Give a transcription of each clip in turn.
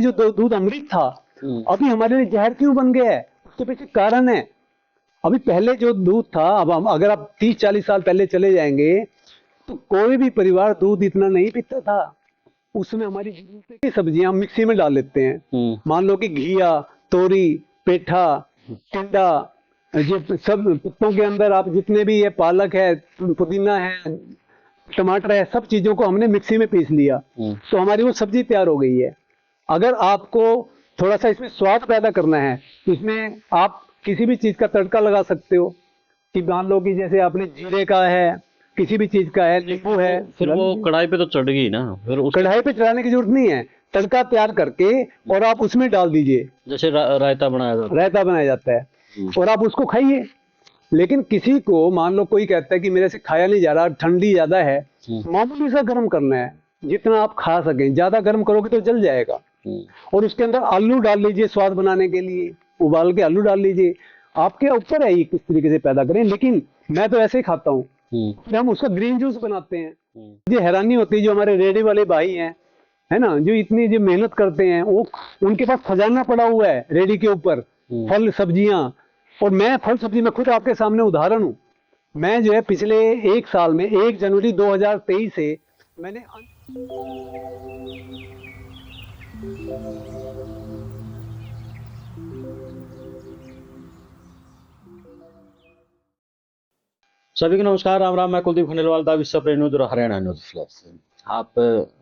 जो दूध अमृत था अभी हमारे लिए जहर क्यों बन गया है? उसके पीछे कारण है। अभी पहले जो दूध था, अब अगर आप 30-40 साल पहले चले जाएंगे तो कोई भी परिवार दूध इतना नहीं पीता था। उसमें हमारी की सब्जियां मिक्सी में डाल लेते हैं। मान लो कि घिया, तोरी, पेठा, टिंडा, ये सब पत्तों के अंदर आप जितने भी, ये पालक है, पुदीना है, टमाटर है, सब चीजों को हमने मिक्सी में पीस लिया तो हमारी वो सब्जी तैयार हो गई है। अगर आपको थोड़ा सा इसमें स्वाद पैदा करना है तो इसमें आप किसी भी चीज का तड़का लगा सकते हो। कि मान लो कि जैसे आपने जीरे का है, किसी भी चीज का है, नींबू है, फिर वो कढ़ाई पे तो चढ़ गई ना, फिर कढ़ाई पे चढ़ाने की जरूरत नहीं है। तड़का तैयार करके और आप उसमें डाल दीजिए, जैसे रायता बनाया जाता है और आप उसको खाइए। लेकिन किसी को मान लो कोई कहता है कि मेरे से खाया नहीं जा रहा, ठंडी ज्यादा है, मामूली सा गर्म करना है, जितना आप खा सकें। ज्यादा गर्म करोगे तो जल जाएगा। और उसके अंदर आलू डाल लीजिए स्वाद बनाने के लिए, उबाल के आलू डाल लीजिए। आपके ऊपर है ये किस तरीके से पैदा करें, लेकिन मैं तो ऐसे ही खाता हूँ। फिर हम उसका ग्रीन जूस बनाते हैं। मुझे हैरानी होती है जो हमारे रेडी वाले भाई हैं, है ना, जो इतनी जो मेहनत करते हैं, वो उनके पास खजाना पड़ा हुआ है रेडी के ऊपर, फल सब्जियां। और मैं फल सब्जी में खुद आपके सामने उदाहरण हूँ। मैं जो है पिछले 1 साल में 1 जनवरी 2023 से मैंने सभी को नमस्कार, राम राम। मैं कुलदीप खंडेलवाल था, विश्व प्रेम न्यूज और हरियाणा न्यूज फ्लैश। आप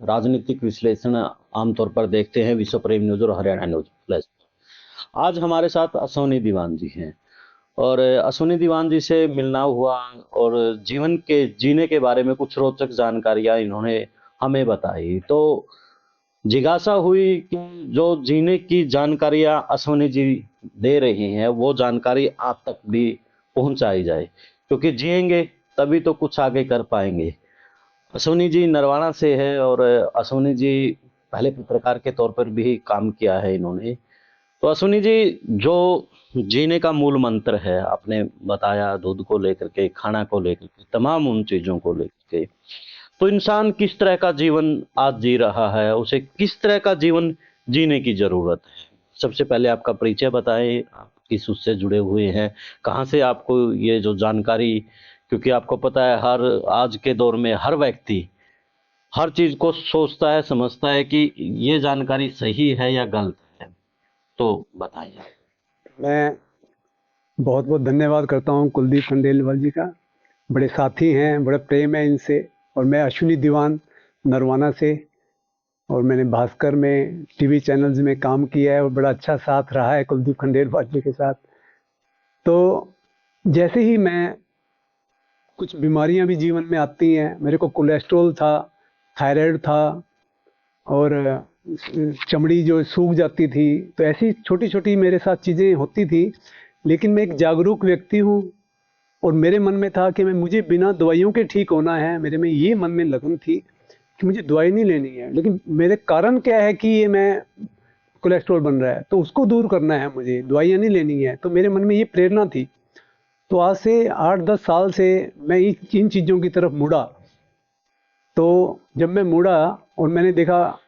राजनीतिक विश्लेषण आमतौर पर देखते हैं विश्व प्रेम न्यूज और हरियाणा न्यूज फ्लैश। आज हमारे साथ अश्विनी दीवान जी हैं और अश्विनी दीवान जी से मिलना हुआ और जीवन के जीने के बारे में कुछ रोचक जानकारियां इन्होंने हमें बताई। तो जिज्ञासा हुई कि जो जीने की जानकारियां अश्विनी जी दे रही हैं वो जानकारी आप तक भी पहुंचाई जाए, क्योंकि जिएंगे तभी तो कुछ आगे कर पाएंगे। अश्विनी जी नरवाना से है और अश्विनी जी पहले पत्रकार के तौर पर भी काम किया है इन्होंने। तो अश्विनी जी, जो जीने का मूल मंत्र है आपने बताया, दूध को लेकर के, खाना को लेकर के, तमाम उन चीजों को लेकर के, तो इंसान किस तरह का जीवन आज जी रहा है, उसे किस तरह का जीवन जीने की जरूरत है। सबसे पहले आपका परिचय बताएं, आप किस उससे जुड़े हुए हैं, कहाँ से आपको ये जो जानकारी, क्योंकि आपको पता है हर आज के दौर में हर व्यक्ति हर चीज को सोचता है, समझता है कि ये जानकारी सही है या गलत है, तो बताइए। मैं बहुत बहुत धन्यवाद करता हूँ कुलदीप खंडेलवाल जी का। बड़े साथी हैं, बड़ा प्रेम है इनसे। और मैं अश्विनी दीवान नरवाना से, और मैंने भास्कर में टीवी चैनल्स में काम किया है और बड़ा अच्छा साथ रहा है कुलदीप खंडेलवाल जी के साथ। तो जैसे ही मैं, कुछ बीमारियां भी जीवन में आती हैं। मेरे को कोलेस्ट्रॉल था, थायराइड था और चमड़ी जो सूख जाती थी। तो ऐसी छोटी छोटी मेरे साथ चीज़ें होती थी। लेकिन मैं एक जागरूक व्यक्ति हूँ और मेरे मन में था कि मुझे बिना दवाइयों के ठीक होना है। मेरे में ये मन में लगन थी कि मुझे दवाई नहीं लेनी है। लेकिन मेरे कारण क्या है कि ये मैं कोलेस्ट्रॉल बन रहा है, तो उसको दूर करना है, मुझे दवाइयाँ नहीं लेनी है। तो मेरे मन में ये प्रेरणा थी। तो आज से 8-10 साल से मैं इन चीज़ों की तरफ मुड़ा। तो जब मैं मुड़ा और मैंने देखा,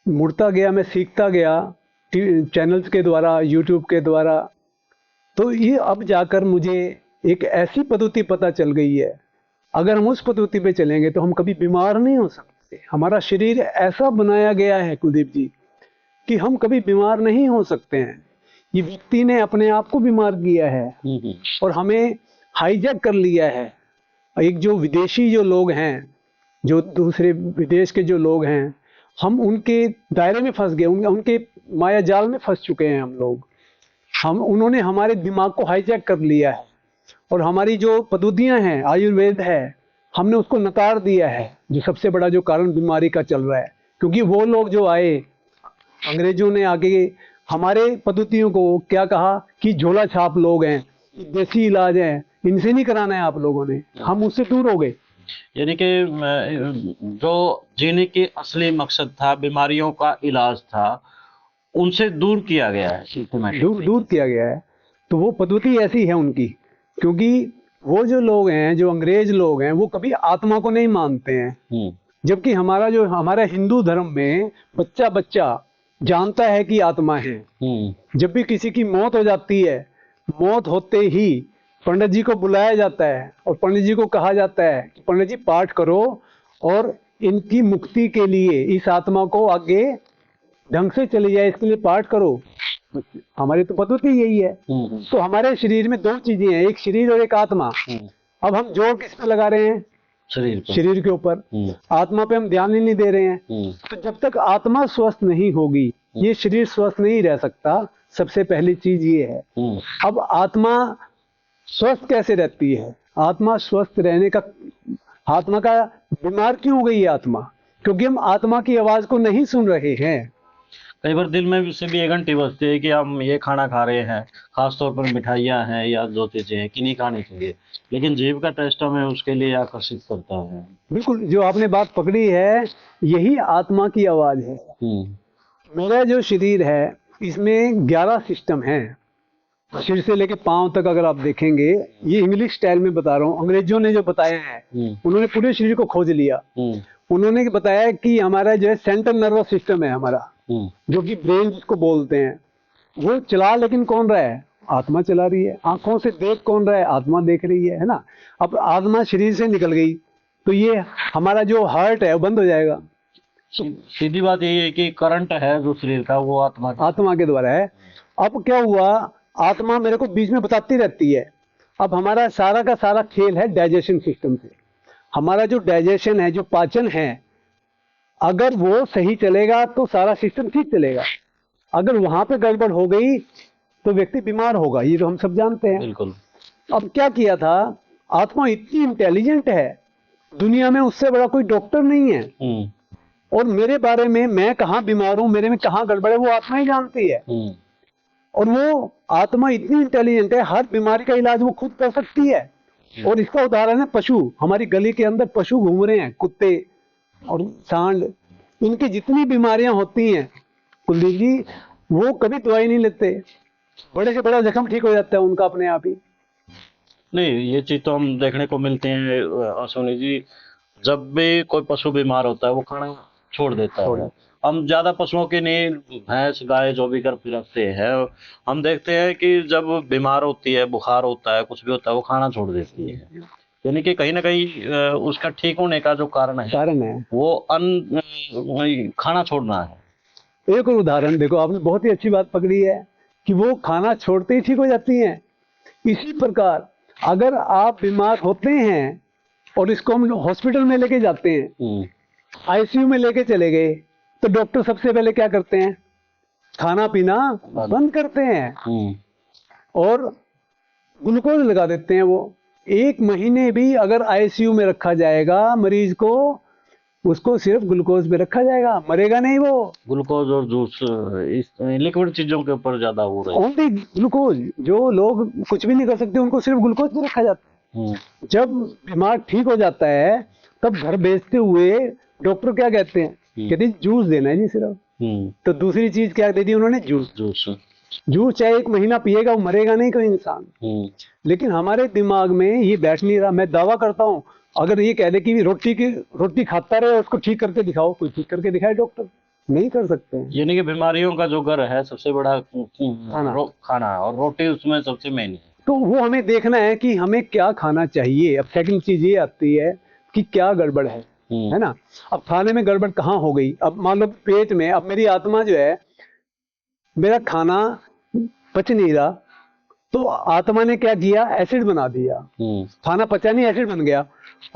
मुड़ता गया, मैं सीखता गया चैनल्स के द्वारा, यूट्यूब के द्वारा। तो ये अब जाकर मुझे एक ऐसी पद्धति पता चल गई है, अगर हम उस पद्धति पे चलेंगे तो हम कभी बीमार नहीं हो सकते। हमारा शरीर ऐसा बनाया गया है कुलदीप जी कि हम कभी बीमार नहीं हो सकते हैं। ये व्यक्ति ने अपने आप को बीमार किया है और हमें हाईजैक कर लिया है। एक जो विदेशी जो लोग हैं, जो दूसरे विदेश के जो लोग हैं, हम उनके दायरे में फंस गए, उनके माया जाल में फंस चुके हैं हम लोग। उन्होंने हमारे दिमाग को हाईजैक कर लिया है और हमारी जो पद्धतियां हैं, आयुर्वेद है, हमने उसको नकार दिया है, जो सबसे बड़ा जो कारण बीमारी का चल रहा है। क्योंकि वो लोग जो आए, अंग्रेजों ने आके हमारे पद्धतियों को क्या कहा कि झोला छाप लोग हैं, देसी इलाज है, इनसे नहीं कराना है आप लोगों ने। हम उससे दूर हो गए। यानी कि जो जीने की असली मकसद था, बीमारियों का इलाज था, उनसे दूर किया गया है, दूर किया गया है। तो वो पद्धति ऐसी है उनकी, क्योंकि वो जो लोग हैं, जो अंग्रेज लोग हैं, वो कभी आत्मा को नहीं मानते हैं। जबकि हमारा हिंदू धर्म में बच्चा जानता है कि आत्मा है। जब भी किसी की मौत हो जाती है, मौत होते ही पंडित जी को बुलाया जाता है और पंडित जी को कहा जाता है कि पंडित जी पाठ करो और इनकी मुक्ति के लिए इस आत्मा को आगे ढंग से चली जाए, इसके लिए पाठ करो। हमारी तो पद्धति यही है। तो हमारे शरीर में दो चीजें हैं, एक शरीर और एक आत्मा। अब हम जोर किस पे लगा रहे हैं? शरीर के ऊपर। आत्मा पे हम ध्यान ही नहीं दे रहे हैं। तो जब तक आत्मा स्वस्थ नहीं होगी, ये शरीर स्वस्थ नहीं रह सकता। सबसे पहली चीज ये है। अब आत्मा स्वस्थ कैसे रहती है? आत्मा स्वस्थ रहने का, आत्मा का बीमार क्यों हो गई है आत्मा? क्योंकि हम आत्मा की आवाज को नहीं सुन रहे हैं। कई बार दिल में से भी ये घंटी बजती है कि हम ये खाना खा रहे हैं, खासतौर पर मिठाइयाँ हैं या जो चीजें हैं कि नहीं खानी चाहिए, लेकिन जीभ का टेस्ट हमें उसके लिए आकर्षित करता है। बिल्कुल, जो आपने बात पकड़ी है, यही आत्मा की आवाज है। मेरा जो शरीर है, इसमें 11 सिस्टम हैं। सिर से लेके पांव तक अगर आप देखेंगे, ये इंग्लिश स्टाइल में बता रहा हूँ, अंग्रेजों ने जो बताया है, उन्होंने पूरे शरीर को खोज लिया। उन्होंने बताया कि हमारा जो है सेंट्रल नर्वस सिस्टम है हमारा, जो कि ब्रेन जिसको बोलते हैं, वो चला लेकिन कौन रहा है? आत्मा चला रही है। आंखों से देख कौन रहा है? आत्मा देख रही है ना। अब आत्मा शरीर से निकल गई तो ये हमारा जो हार्ट है वो बंद हो जाएगा। सीधी बात यही है कि करंट है जो शरीर का, वो आत्मा के द्वारा है। अब क्या हुआ, आत्मा मेरे को बीच में बताती रहती है। अब हमारा सारा का सारा खेल है डाइजेशन सिस्टम से। हमारा जो डाइजेशन है, जो पाचन है, अगर वो सही चलेगा तो सारा सिस्टम ठीक चलेगा। अगर वहां पे गड़बड़ हो गई तो व्यक्ति बीमार होगा, ये तो हम सब जानते हैं। बिल्कुल। अब क्या किया था, आत्मा इतनी इंटेलिजेंट है, दुनिया में उससे बड़ा कोई डॉक्टर नहीं है। और मेरे बारे में, मैं कहाँ बीमार हूं, मेरे में कहाँ गड़बड़ है, वो आत्मा ही जानती है। और वो आत्मा इतनी इंटेलिजेंट है, हर बीमारी का इलाज वो खुद कर सकती है। और इसका उदाहरण है पशु। हमारी गली के अंदर पशु घूम रहे हैं, कुत्ते और सांड, इनकी जितनी बीमारियां होती हैं कुलदीप जी, वो कभी दवाई नहीं लेते। बड़े से बड़ा जख्म ठीक हो जाता है उनका अपने आप ही। नहीं, ये चीज तो हम देखने को मिलते हैं अश्विनी जी। जब भी कोई पशु बीमार होता है वो खाना छोड़ देता है। हम ज्यादा पशुओं की नहीं, भैंस गाय जो भी घर पे रखते हैं, हम देखते हैं कि जब बीमार होती है, बुखार होता है, कुछ भी होता है, वो खाना छोड़ देती है। यानी कि कहीं ना कहीं उसका ठीक होने का जो कारण है वो खाना छोड़ना है। एक और उदाहरण देखो, आपने बहुत ही अच्छी बात पकड़ी है कि वो खाना छोड़ते ही ठीक हो जाती हैं। इसी प्रकार अगर आप बीमार होते हैं और इसको हम हॉस्पिटल में लेके जाते हैं, आईसीयू में लेके चले गए, तो डॉक्टर सबसे पहले क्या करते हैं? खाना पीना बंद करते हैं और ग्लूकोज लगा देते हैं। वो 1 महीने भी अगर आईसीयू में रखा जाएगा मरीज को, उसको सिर्फ ग्लूकोज में रखा जाएगा, मरेगा नहीं वो। ग्लूकोज और जूस, इस लिक्विड चीजों के ऊपर ज्यादा हो रहा है। Only glucose. जो लोग कुछ भी नहीं कर सकते उनको सिर्फ ग्लूकोज में रखा जाता है। जब बीमार ठीक हो जाता है तब घर भेजते हुए डॉक्टर क्या कहते हैं? कहते जूस देना है जी सिर्फ। तो दूसरी चीज क्या दे दी उन्होंने? जूस चाहे 1 महीना पिएगा, वो मरेगा नहीं कोई इंसान। लेकिन हमारे दिमाग में ये बैठ नहीं रहा। मैं दावा करता हूँ, अगर ये कह दे कि रोटी खाता रहे, उसको ठीक करके दिखाओ, कोई ठीक करके दिखाए डॉक्टर? नहीं कर सकते हैं। यानी कि बीमारियों का जो घर है सबसे बड़ा खाना, और रोटी उसमें सबसे मेन है। तो वो हमें देखना है कि हमें क्या खाना चाहिए। अब सेकंड चीज ये आती है कि क्या गड़बड़ है ना। अब खाने में गड़बड़ कहाँ हो गई? अब मान लो पेट में, अब मेरी आत्मा जो है, मेरा खाना पच नहीं रहा, तो आत्मा ने क्या किया? एसिड बना दिया। खाना पचा नहीं, एसिड बन गया।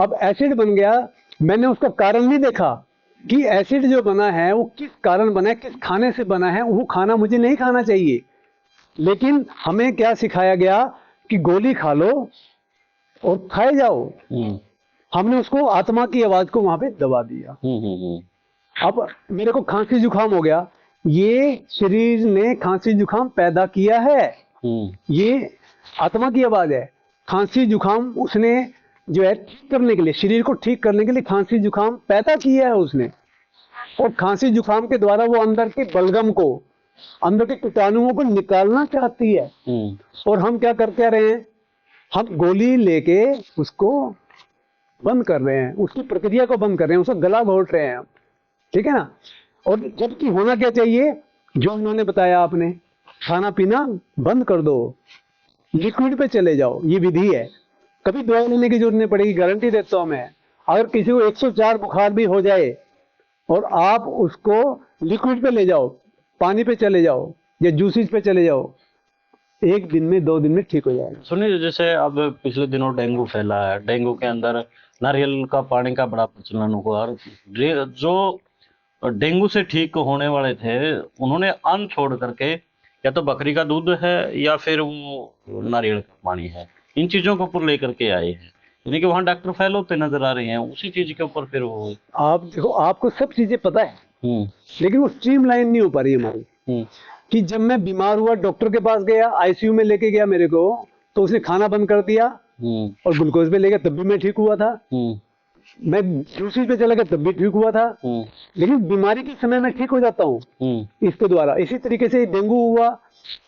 अब एसिड बन गया, मैंने उसका कारण नहीं देखा कि एसिड जो बना है वो किस कारण बना है, किस खाने से बना है। वो खाना मुझे नहीं खाना चाहिए। लेकिन हमें क्या सिखाया गया कि गोली खा लो और खाए जाओ। हमने उसको, आत्मा की आवाज को वहां पे दबा दिया। अब मेरे को खांसी जुकाम हो गया, ये शरीर ने खांसी जुकाम पैदा किया है। ये आत्मा की आवाज है। खांसी जुकाम उसने जो है ठीक करने के लिए, शरीर को ठीक करने के लिए खांसी जुकाम पैदा किया है उसने। और खांसी जुकाम के द्वारा वो अंदर के बलगम को, अंदर के कीटाणुओं को निकालना चाहती है। और हम क्या करते आ रहे हैं? हम गोली लेके उसको बंद कर रहे हैं, उसकी प्रक्रिया को बंद कर रहे हैं, उसका गला घोट रहे हैं हम। ठीक है ना। और जबकि होना क्या चाहिए? जो इन्होंने बताया आपने, खाना पीना बंद कर दो, लिक्विड पे चले जाओ, ये विधि है। कभी दवाई लेने की जरूरत नहीं पड़ेगी, गारंटी देता हूं मैं। अगर किसी को 104 बुखार भी हो जाए और आप उसको लिक्विड पे ले जाओ, पानी पे चले जाओ या जूसेस पे चले जाओ, 1 दिन में 2 दिन में ठीक हो जाएगा। सुनिए, जैसे अब पिछले दिनों डेंगू फैला है, डेंगू के अंदर नारियल का पानी का बड़ा प्रचलन हुआ, और जो डेंगू से ठीक होने वाले थे उन्होंने अन्न छोड़ करके या तो बकरी का दूध है या फिर वो नारियल का पानी है, इन चीजों के ऊपर लेकर के आए हैं, यानी कि वहाँ डॉक्टर फेल होते नजर आ रहे हैं उसी चीज के ऊपर फिर वो। आप देखो, आपको सब चीजें पता है, लेकिन वो स्ट्रीमलाइन नहीं हो पा रही हमारी। कि जब मैं बीमार हुआ, डॉक्टर के पास गया, आईसीयू में लेके गया मेरे को, तो उसने खाना बंद कर दिया और ग्लूकोज पे ले गया, तब भी मैं ठीक हुआ था। मैं दूसरी पे चला गया, तब भी ठीक हुआ था। लेकिन बीमारी के समय में ठीक हो जाता हूँ इसके द्वारा। इसी तरीके से डेंगू हुआ,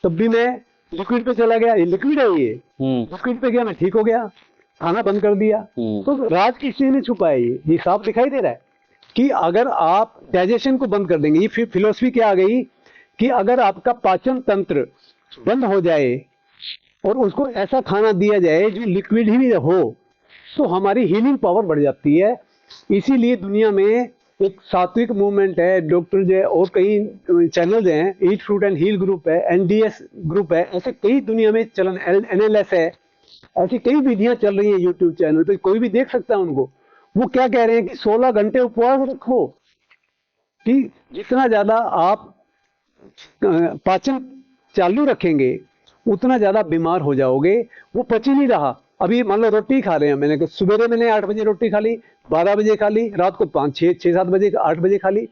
तब भी मैं लिक्विड पे चला गया, ये लिक्विड है, ये लिक्विड पे गया, मैं ठीक हो गया, खाना बंद कर दिया। तो राज किस चीज में छुपा है? ये साफ दिखाई दे रहा है कि अगर आप डाइजेशन को बंद कर देंगे, ये फिर फिलोसफी क्या आ गई कि अगर आपका पाचन तंत्र बंद हो जाए और उसको ऐसा खाना दिया जाए जो लिक्विड ही हो, तो हमारी हीलिंग पावर बढ़ जाती है। इसीलिए दुनिया में एक सात्विक मूवमेंट है, डॉक्टर जो है और कई चैनल्स हैं, eat fruit and heal group है, एनडीएस ग्रुप है, ऐसे कई दुनिया में चलन, एनएलएस है, ऐसी कई विधियां चल रही हैं यूट्यूब चैनल पे, कोई भी देख सकता है उनको। वो क्या कह रहे हैं कि 16 घंटे उपवास रखो, कि जितना ज्यादा आप पाचन चालू रखेंगे उतना ज्यादा बीमार हो जाओगे। वो पच ही नहीं रहा। अभी मान लो रोटी खा रहे हैं, मैंने सुबह मैंने 8 बजे रोटी खा ली, 12 बजे खा ली, रात को 5-6-7 बजे 8 बजे खा ली,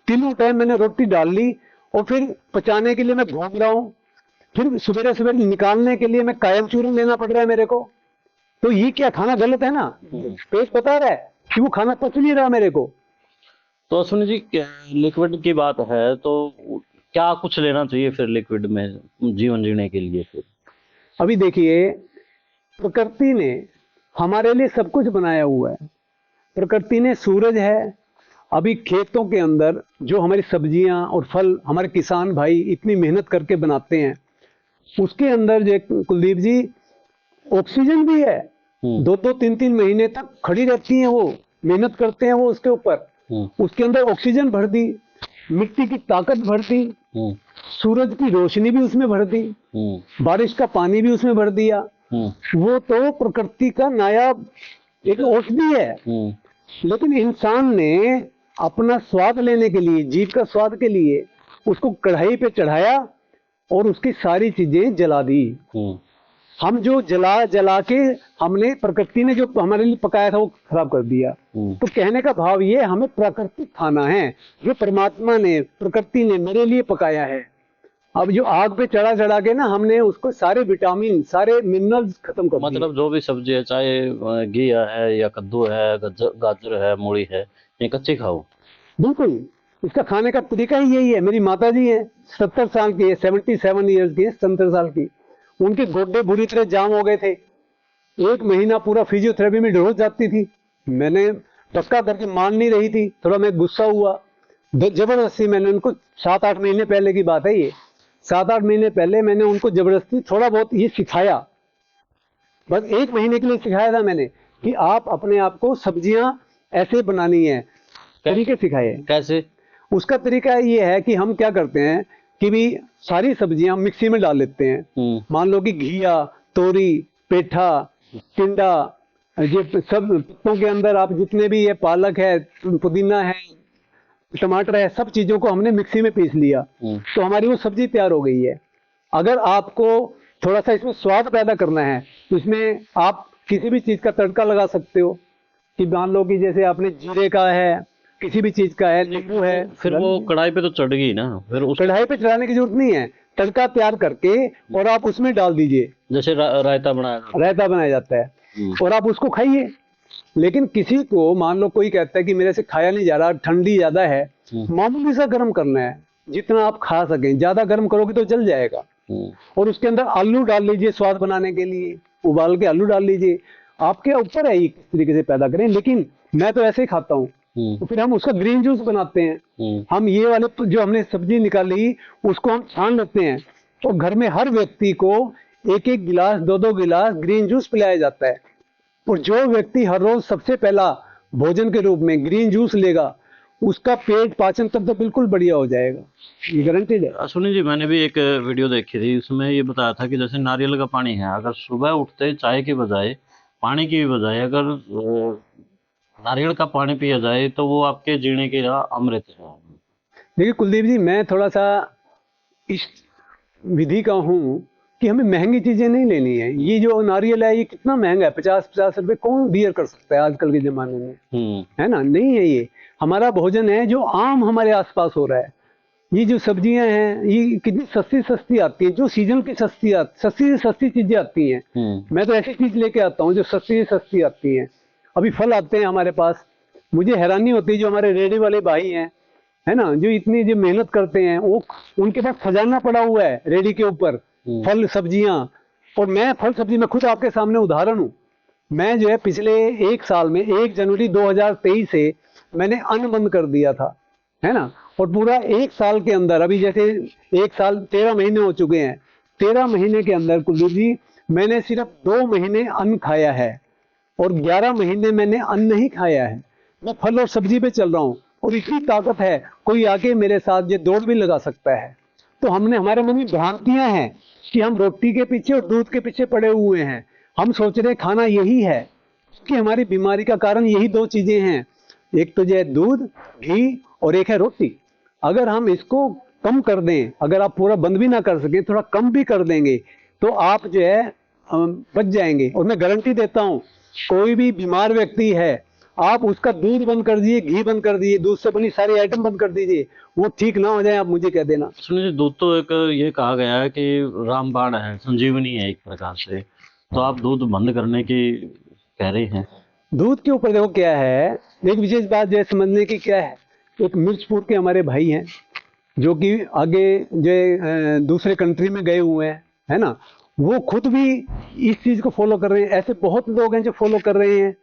तीनों टाइम मैंने रोटी डाल ली, और फिर पचाने के लिए मैं घूम रहा हूँ, फिर सुबह सुबह निकालने के लिए मैं कायम चूर्ण लेना पड़ रहा है मेरे को। तो ये क्या खाना गलत है ना? पेट बता रहा है कि वो खाना पच नहीं रहा मेरे को। तो सुनिए जी, लिक्विड की बात है तो क्या कुछ लेना चाहिए फिर लिक्विड में जीवन जीने के लिए? फिर अभी देखिए, प्रकृति ने हमारे लिए सब कुछ बनाया हुआ है। प्रकृति ने सूरज है, अभी खेतों के अंदर जो हमारी सब्जियां और फल हमारे किसान भाई इतनी मेहनत करके बनाते हैं, उसके अंदर जो कुलदीप जी ऑक्सीजन भी है। 2-3 महीने तक खड़ी रहती हैं, वो मेहनत करते हैं वो उसके ऊपर, उसके अंदर ऑक्सीजन भर दी, मिट्टी की ताकत भर दी, सूरज की रोशनी भी उसमें भर दी, बारिश का पानी भी उसमें भर दिया। वो तो प्रकृति का नायाब एक औषधि है। लेकिन इंसान ने अपना स्वाद लेने के लिए, जीव का स्वाद के लिए उसको कढ़ाई पे चढ़ाया और उसकी सारी चीजें जला दी। हम जो जला के हमने, प्रकृति ने जो हमारे लिए पकाया था वो खराब कर दिया। तो कहने का भाव ये, हमें प्राकृतिक खाना है जो परमात्मा ने, प्रकृति ने मेरे लिए पकाया है। अब जो आग पे चढ़ा के ना हमने उसको सारे विटामिन, सारे मिनरल्स खत्म कर दिए। मतलब जो भी सब्जी है, चाहे घिया है या कद्दू है, गाजर है, मूली है, ये कच्चे खाओ। बिल्कुल, इसका खाने का तरीका ही यही है। मेरी माता जी हैं, 70 साल की है, 77 ईयर्स की है, 70 साल की। उनके गोड्डे बुरी तरह जाम हो गए थे, 1 महीना पूरा फिजियोथेरेपी में डोज जाती थी। मैंने धक्का करके मान नहीं रही थी, थोड़ा मैं गुस्सा हुआ, जबरदस्ती मैंने उनको, 7-8 महीने पहले की बात है ये, 7-8 महीने पहले मैंने उनको जबरदस्ती थोड़ा बहुत ये सिखाया, बस 1 महीने के लिए सिखाया था मैंने कि आप अपने आप को सब्जियां ऐसे बनानी है, तरीके सिखाए। कैसे? उसका तरीका ये है कि हम क्या करते हैं कि भी सारी सब्जियां मिक्सी में डाल लेते हैं। मान लो कि घिया, तोरी, पेठा, टिंडा, ये सब पत्तों के अंदर आप जितने भी, ये पालक है, पुदीना है, टमाटर है, सब चीजों को हमने मिक्सी में पीस लिया, तो हमारी वो सब्जी तैयार हो गई है। अगर आपको थोड़ा सा इसमें स्वाद पैदा करना है तो इसमें आप किसी भी चीज का तड़का लगा सकते हो, कि मान लो कि जैसे आपने जीरे का है, किसी भी चीज का है, नींबू है। फिर वो कढ़ाई पे तो चढ़ गई ना, फिर उस कढ़ाई पे चढ़ाने की जरूरत नहीं है, तड़का तैयार करके और आप उसमें डाल दीजिए, जैसे रायता बनाया जाता है, और आप उसको खाइए। लेकिन किसी को, मान लो कोई कहता है कि मेरे से खाया नहीं जा रहा, ठंडी ज्यादा है, मामूली सा गर्म करना है, जितना आप खा सकें। ज्यादा गर्म करोगे तो जल जाएगा। और उसके अंदर आलू डाल लीजिए स्वाद बनाने के लिए, उबाल के आलू डाल लीजिए। आपके ऊपर है ये किस तरीके से पैदा करें, लेकिन मैं तो ऐसे ही खाता हूँ। तो फिर हम उसका ग्रीन जूस बनाते हैं। हम ये वाले जो हमने सब्जी निकाली उसको हम छान लेते हैं, और घर में हर व्यक्ति को एक एक गिलास, दो दो गिलास ग्रीन जूस पिलाया जाता है। और जो व्यक्ति हर रोज सबसे पहला भोजन के रूप में ग्रीन जूस लेगा, उसका पेट पाचन तंत्र तो बिल्कुल बढ़िया हो जाएगा, ये गारंटेड है। सुनील जी, मैंने भी एक वीडियो देखी थी, उसमें ये बताया था कि जैसे नारियल का पानी है, अगर सुबह उठते चाय के बजाय, पानी की बजाय अगर नारियल का पानी पिया जाए तो वो आपके जीने की राह अमृत है। देखिए कुलदीप जी, मैं थोड़ा सा इस विधि का हूँ कि हमें महंगी चीजें नहीं लेनी है। ये जो नारियल है ये कितना महंगा है, 50-50 रुपए कौन बियर कर सकता है आजकल के जमाने में, है ना? नहीं है। ये हमारा भोजन है जो आम हमारे आसपास हो रहा है। ये जो सब्जियां हैं ये कितनी सस्ती सस्ती आती है, जो सीजन की सस्ती से सस्ती चीजें आती हैं। मैं तो ऐसी चीज लेके आता हूँ जो सस्ती से सस्ती आती है। अभी फल आते हैं हमारे पास, मुझे हैरानी होती है जो हमारे रेडी वाले भाई हैं, है ना, जो इतनी जो मेहनत करते हैं, वो उनके पास खजाना पड़ा हुआ है रेडी के ऊपर, फल सब्जियां। और मैं फल सब्जी में खुद आपके सामने उदाहरण हूँ। मैं जो है पिछले एक साल में 1 जनवरी 2023 से मैंने अन्न बंद कर दिया था, है ना। और पूरा एक साल के अंदर, अभी जैसे एक साल 13 महीने हो चुके हैं, 13 महीने के अंदर कुलदीप जी मैंने सिर्फ 2 महीने अन्न खाया है और 11 महीने मैंने अन्न नहीं खाया है। मैं फल और सब्जी पे चल रहा हूँ और इतनी ताकत है, कोई आके मेरे साथ ये दौड़ भी लगा सकता है। तो हमारे मन में भ्रांतियां हैं कि हम रोटी के पीछे और दूध के पीछे पड़े हुए हैं। हम सोच रहे खाना यही है, कि हमारी बीमारी का कारण यही 2 चीजें हैं, एक तो जो है दूध, घी, और एक है रोटी। अगर हम इसको कम कर दें, अगर आप पूरा बंद भी ना कर सकें, थोड़ा कम भी कर देंगे, तो आप जो है बच जाएंगे। और मैं गारंटी देता हूं, कोई भी बीमार व्यक्ति है, आप उसका दूध बंद कर दीजिए, घी बंद कर दीजिए, दूध से बनी सारी आइटम बंद कर दीजिए, वो ठीक ना हो जाए, आप मुझे कह देना। सुनिए, दूध तो एक ये कहा गया है कि रामबाण है, संजीवनी है एक प्रकार से, तो आप दूध बंद करने की कह रहे हैं। दूध के ऊपर देखो क्या है, एक विशेष बात जो है समझने की क्या है, एक मिर्चपुर के हमारे भाई हैं जो कि आगे जो दूसरे कंट्री में गए हुए हैं, है ना, वो खुद भी इस चीज को फॉलो कर रहे हैं। ऐसे बहुत लोग हैं जो फॉलो कर रहे हैं।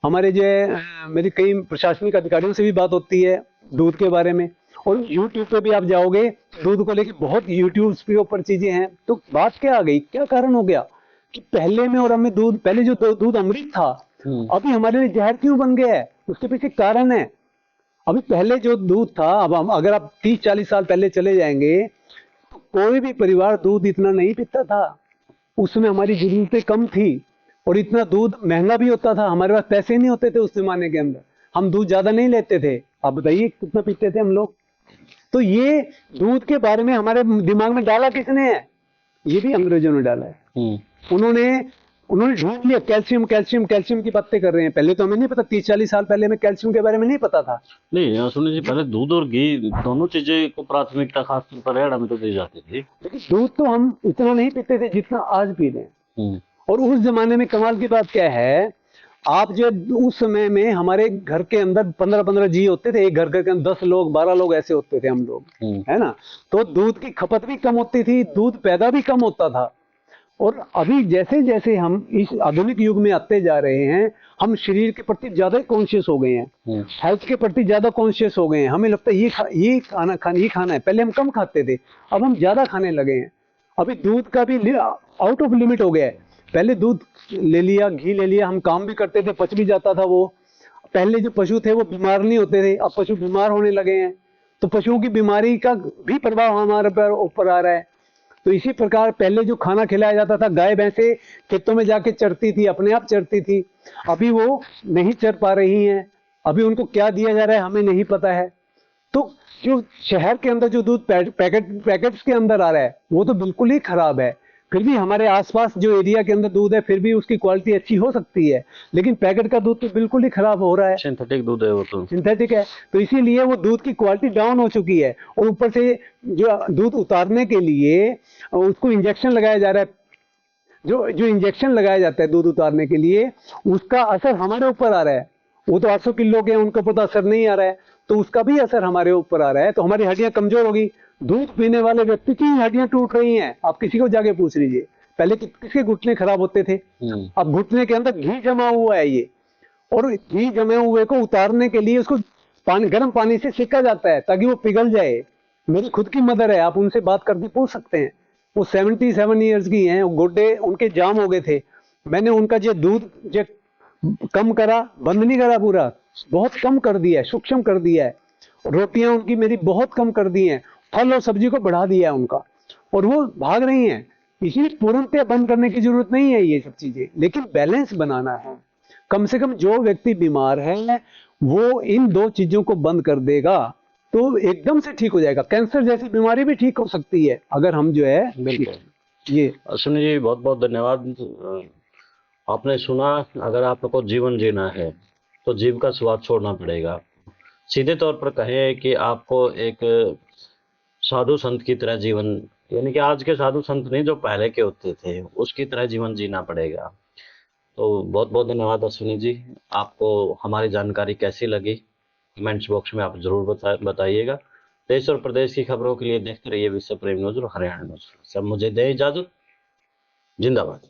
हमारे जो है मेरी कई प्रशासनिक अधिकारियों से भी बात होती है दूध के बारे में, और यूट्यूब पे भी आप जाओगे दूध को लेके बहुत यूट्यूब के ऊपर चीजें हैं। तो बात क्या आ गई, क्या कारण हो गया कि पहले में और हमें दूध, पहले जो दूध अमृत था अभी हमारे लिए जहर क्यों बन गया है, उसके पीछे कारण है। अभी पहले जो दूध था, अब हम अगर आप 30-40 साल पहले चले जाएंगे तो कोई भी परिवार दूध इतना नहीं पीता था। उसमें हमारी जरूरतें कम थी और इतना दूध महंगा भी होता था, हमारे पास पैसे नहीं होते थे उस जमाने के अंदर, हम दूध ज्यादा नहीं लेते थे। आप बताइए कितना पीते थे हम लोग। तो ये दूध के बारे में हमारे दिमाग में डाला किसने है, ये भी अंग्रेजों ने डाला है। उन्होंने ढूंढ लिया, कैल्शियम कैल्शियम कैल्शियम की बातें कर रहे हैं। पहले तो हमें नहीं पता, 30-40 साल पहले हमें कैल्शियम के बारे में नहीं पता था। नहीं सुनिए जी, पहले दूध और घी दोनों चीजें को प्राथमिकता खासतौर पर हरियाणा में तो दी जाती थी, लेकिन दूध तो हम इतना नहीं पीते थे जितना आज पी रहे हैं। और उस जमाने में कमाल की बात क्या है, आप जो उस समय में हमारे घर के अंदर 15-15 जी होते थे, एक घर के अंदर 10 लोग 12 लोग ऐसे होते थे हम लोग, है ना। तो दूध की खपत भी कम होती थी, दूध पैदा भी कम होता था। और अभी जैसे जैसे हम इस आधुनिक युग में आते जा रहे हैं, हम शरीर के प्रति ज्यादा कॉन्शियस हो गए हैं, हेल्थ के प्रति ज्यादा कॉन्शियस हो गए हैं। हमें लगता है ये खाना है। पहले हम कम खाते थे, अब हम ज्यादा खाने लगे हैं। अभी दूध का भी आउट ऑफ लिमिट हो गया है। पहले दूध ले लिया, घी ले लिया, हम काम भी करते थे, पच भी जाता था वो। पहले जो पशु थे वो बीमार नहीं होते थे, अब पशु बीमार होने लगे हैं। तो पशुओं की बीमारी का भी प्रभाव हमारे ऊपर आ रहा है। तो इसी प्रकार पहले जो खाना खिलाया जाता था, गाय भैंसे खेतों में जाके चरती थी, अपने आप चरती थी, अभी वो नहीं चर पा रही हैं। अभी उनको क्या दिया जा रहा है हमें नहीं पता है। तो जो शहर के अंदर जो दूध पैकेट्स के अंदर आ रहा है वो तो बिल्कुल ही खराब है। फिर भी हमारे आसपास जो एरिया के अंदर दूध है फिर भी उसकी क्वालिटी अच्छी हो सकती है, लेकिन पैकेट का दूध तो बिल्कुल ही खराब हो रहा है, सिंथेटिक दूध है वो, तो सिंथेटिक है। तो इसीलिए वो दूध की क्वालिटी डाउन हो चुकी है। और ऊपर से जो दूध उतारने के लिए उसको इंजेक्शन लगाया जा रहा है, जो इंजेक्शन लगाया जाता है दूध उतारने के लिए, उसका असर हमारे ऊपर आ रहा है। वो तो 800 किलो के हैं, उनके ऊपर तो असर नहीं आ रहा है, तो उसका भी असर हमारे ऊपर आ रहा है। तो हमारी हड्डियां कमजोर होगी। दूध पीने वाले व्यक्ति की हड्डियां टूट रही हैं, आप किसी को जाके पूछ लीजिए। पहले किसके घुटने खराब होते थे, अब घुटने के अंदर घी जमा हुआ है ये, और घी जमे हुए को उतारने के लिए उसको गर्म पानी से सेका जाता है ताकि वो पिघल जाए। मेरी खुद की मदर है, आप उनसे बात करके पूछ सकते हैं। वो 77 ईयर्स की हैं, गोड्डे उनके जाम हो गए थे। मैंने उनका जो दूध जो कम करा, बंद नहीं करा पूरा, बहुत कम कर दिया है, सूक्ष्म कर दिया है। रोटियां उनकी मेरी बहुत कम कर दी हैं, फल और सब्जी को बढ़ा दिया है उनका, और वो भाग रही हैं। इसलिए तुरंत बंद करने की जरूरत नहीं है ये सब चीजें, लेकिन बैलेंस बनाना है। कम से कम जो व्यक्ति बीमार है वो इन दो चीजों को बंद कर देगा तो एकदम से ठीक हो जाएगा। कैंसर जैसी बीमारी भी ठीक हो सकती है अगर हम जो है बिल्कुल। ये। अश्विनी जी बहुत बहुत धन्यवाद। आपने सुना, अगर आपको जीवन जीना है तो जीव का स्वाद छोड़ना पड़ेगा। सीधे तौर पर कहें कि आपको एक साधु संत की तरह जीवन, यानी कि आज के साधु संत नहीं, जो पहले के होते थे उसकी तरह जीवन जीना पड़ेगा। तो बहुत बहुत धन्यवाद अश्विनी जी। आपको हमारी जानकारी कैसी लगी कमेंट्स बॉक्स में आप जरूर बताइएगा। देश और प्रदेश की खबरों के लिए देखते रहिए विश्व प्रेम न्यूज और हरियाणा न्यूज। सब मुझे दें इजाजत। जिंदाबाद।